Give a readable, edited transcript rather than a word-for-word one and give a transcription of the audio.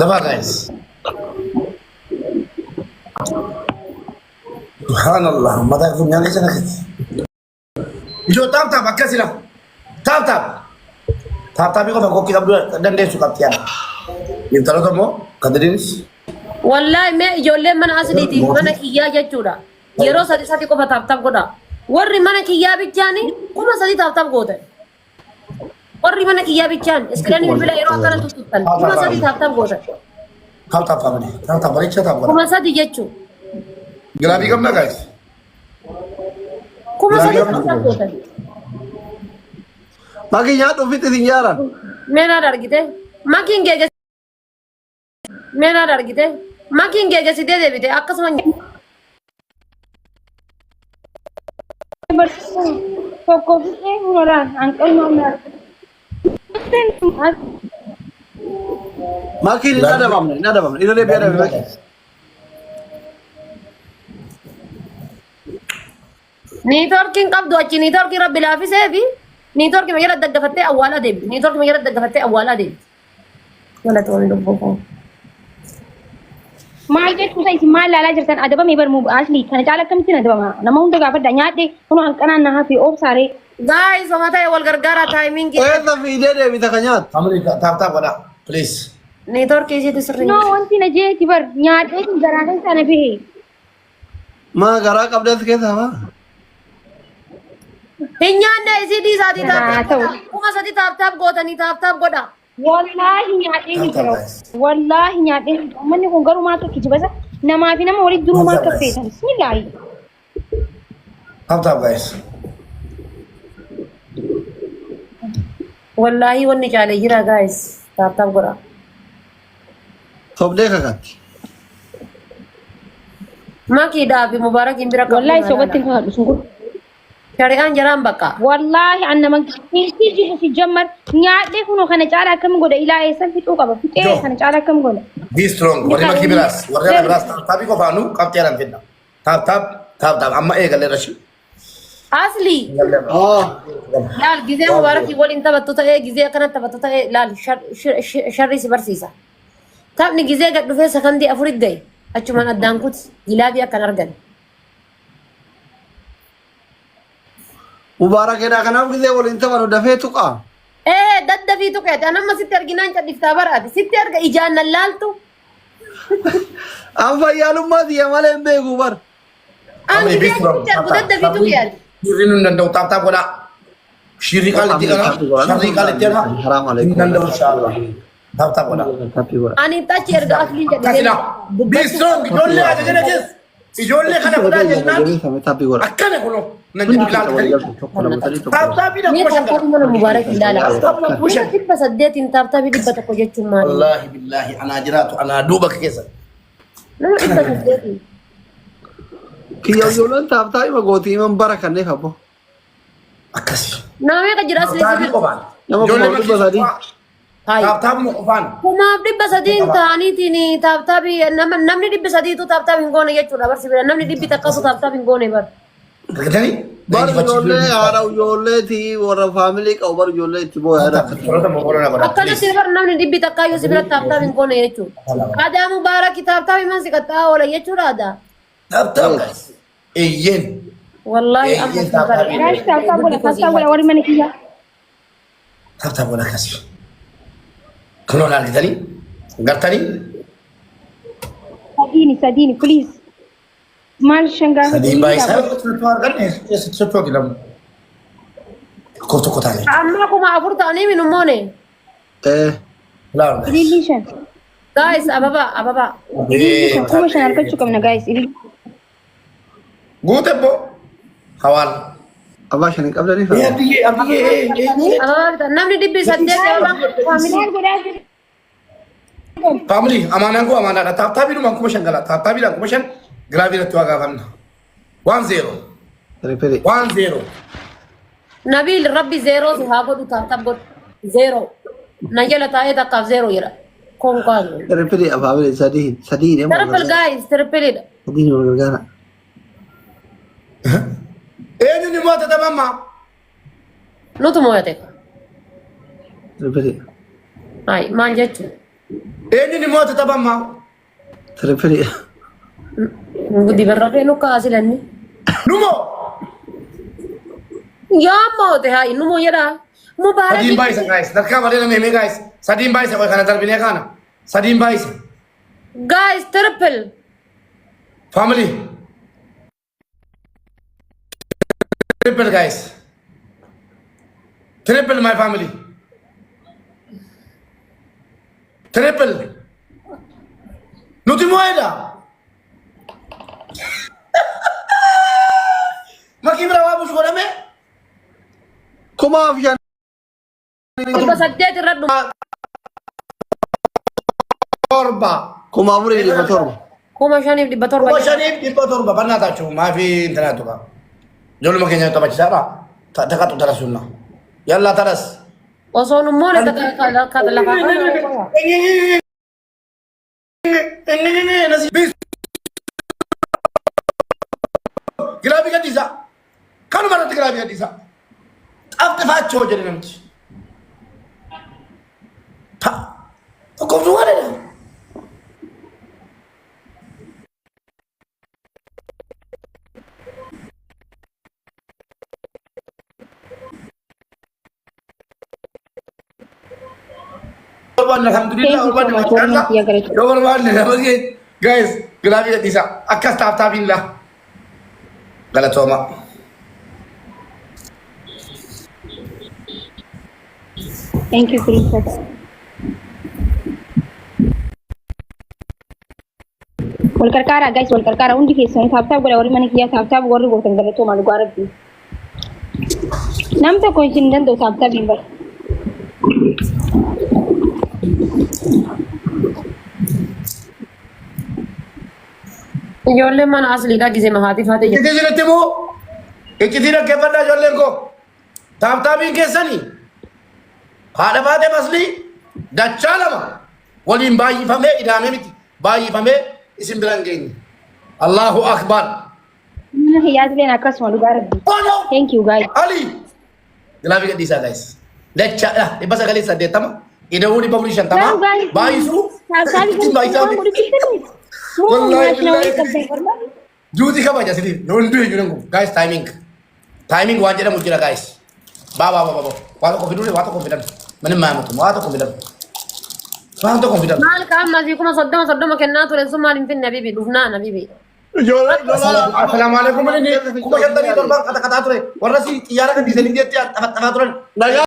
دفع جايز. سبحان الله ما تعرف من يعني سنة جو تاب تاب أكاسيلا تاب تاب تاب تاب يكون فوق كده بدو دندي سكاب تيان يبتلو كمو كدرينس والله ما يجولي من أصليتي من كيا جتورا يرو سادي سادي كوفا تاب تاب كودا وري من كيا بيجاني كوما سادي تاب تاب كودا وري من كيا بيجان إسكراني بيلا يرو أكنا توتال كوما سادي تاب تاب كودا تاب تاب تاب تاب تاب بريك تاب كودا كوما سادي جتشو جلابي كم نا جايز كوما سادي تاب تاب كودا Maki nyaatu fiti sinjaran. Mena dargite makin gege mena dargite makin gege si dede bite akkasuma Tokko fi'ee muraan hanqal maamlar. Maki ni nada bamne. Ino le biara maki. نيتوركين قبضوا أشي نيتوركي ربي لا في سيفي نيتوركي مجرد دقفتي أولا ديب نيتوركي مجرد دقفتي أولا ديب ولا تقول لبوكم Maal jechuun isa isin maal laalaa jirtan adabamee barmuu asli kana caala akkamitti adabama nama hunda gaafadha nyaadhe kunoo hanqanaan nahaa fi oobsaaree. guys ومتى والغرغرة تايمينج Eza fide de bita kanyat. family tap tap كودا please نيتوركي يجي تسرني No wanti na jeeti bar nyaadhee kun garaagan sana bahee. Ma gara qabdas kesa ma. هنيانا يزي دي ساتي Naa تاب ta'u. كوما ساتي تاب تاب غوتني تاب تاب غودا Wallaahi nyaadhee ni jira. Wallaahi nyaadhee manni kun garuu maal tokko jibasa namaa fi nama walitti duruu maal kaffeessan. Bismillaahi. tap tap guys والله وني جالي جرا guys تاب تاب غودا Sobde kakat. ما كيدا في مبارك يمبرك Wallaahi soobatti hin haadhu sun kun. شريان جرام بقى Wallaahi an nama insi jiru si jammar nyaadhee kunoo kana caala akkam godha ilaa eessan fixuu qaba fixee kana caala akkam godha. be strong وري ما كبراس وري ما كبراس تابي كو فانو كم تيران فينا تاب تاب تاب تاب اما ايه قال لي رشي اصلي Oh. لا الجزء مبارك يقول انت بتوتا ايه جزء كانت بتوتا ايه لا شر سبرسيسا كابني جزء قد في سكندي افريد داي اتشمان ادانكوت جلابي كان ارجل Mubarak eda kanam gize wal inta wal dafe tuqa. ايه دد في توكيت انا ما ست ارجنان قد افتابرات ست ارجع اجانا لالتو Am fayyalum ma diya male embe gubar. انا Family, be جزء strong. دد في توكيت Shirin nandau tap tap كودا شيري قال تي انا شري قال تي انا Haram alaikum. nandau ان شاء الله tap tap كودا Tapi gua. انا تاتشي ارجع اكلين كاسلا be strong يقول لي هذا كده جس يقول لي خلنا كودا جنان Tapi gua. اكن كلو ننجي بلال tap tap ina مين كوشن كان من مبارك لا لا وش تبى سديت انت تبى دبتك وجهك مال والله بالله انا جرات انا دوبك كيسا لا انت سديتي Kiyo yolan tapi ma goti man barakan ne kabo. akasi نامي كجراس tabi لي ko ban Nama Ijoollee kuma makiisa dibba sadi. هاي tap tap mo kofan كما دبا سدين تاني تيني تاب تابي نمني دبا سدي تو تاب تابي ngone يچودا بس بير نمني دبي تكاسو تاب تابي ngone بر gatani Bar yolle ara yolle ti wara family ka bar yolle ti bo ara. Sorota mo corona bara akkana silver namni dibbi takkayo sibira tap taabi ngone yechu ada mubarak tap taabi man sikata wala yechu ada tap tap guys eyen wallahi Eh, amma yes, tap taabi. Guys taasisa godha warri mana kiyya. tap tap wala kasi kuno na gatani gatani Sadiini please. Maal shangaa sadi bai sa to arganne se to kilam ko to kotani amma kuma afur taani min umone Eh. la Ililii shan. guys ababa Ililii shan kuma shan harkachuu qabna guys. Ililii. gute bo hawal Aba shani qabla ni fa. abige ababa namni dibbi sadde ababa family Maal godhaa jiru? family amanan ko amana tap tap idu man ko shangala tap tap idu ko shan gravira to aga famna 1-0 Repete. 1-0 nabil rabbi zero si hago du tap tap god zero najala tae ta kaf zero yira kon kon Repete aba abele sadi sadi ne mo. triple guys triple Sadi ne mo gargara. eh ni mo ta mama nutu moyate Repete. ay man jechu Eenyuun immoo taphammaa? Triple. Guddi barraaqee nu kaasilanni. Numoo! Yaa moote haa numoo jedhaa. Mubaarak. Sadiin baay'isa guys. Darkaa malee nama himee guys. Sadiin baay'isa qoy kana darbinee kana. Sadiin baay'isa. Guys, triple. Family. Triple guys. Triple my family. Triple. Nuti moeda. Makin berapa bos gua dame? Kumaaf yan. Apa saja teradu. Torba. Kumaaf rin di motor. Kuma shanif di bator Gua bagi. shanif di torba pernah tak cuma fi internet tuh kan. Jolu makanya itu baca cara. Tak dekat utara sunnah. Yalla taras. Oso nu mole kata la Nasi bis. Grabi kan disa. Kan mana tu grabi kan disa. After faccio jadi nanti. Tak. Kau tu ada. Alhamdulillah, guys, grabe na isa. Akas tap-tapin lang. Galatoma. Thank you, princess. Walkar kara guys, walkar kara undi kesan tap-tap gora wari mani kiya tap-tap gora gotan galatoma lu garab di. Nam to coincidence do tap-tap imbar. Ijoollee mana asliidhaa gisee mahaatiif haa ta'e. Itti jirti moo? Itti dhaggeeffadhaa ijoolleen koo. Taap-taapiin keessanii haadha baatee maslii dachaa lama waliin baay'ifamee ida'amee miti. Baay'ifamee isin biraan geenye. Allahu akbar. Mana hiyaas leen akkasuma lu garab di. Oh no! Thank you guys. Ali! Gilaafi gadhiisaa guys. Dachaadha. 980. Ida'uu 550. Baay'isuu. Ittiin baay'isaa. Juuti kabaja sini. Don't do it, guys. Timing waan jedhamu jira guys. Baba. Waan tokko fiduu waan tokko fidan. Mani maamatu waan tokko fidan. Waan tokko fidan. Maal ka amma fi kuma soddoma kennaa ture sun maal hin finne habibi dhufnaa habibi. Assalamu alaikum. Kuma shantanii torban kata ture. Warra si xiyyaara kan dhiisanii jettee taphataa turan.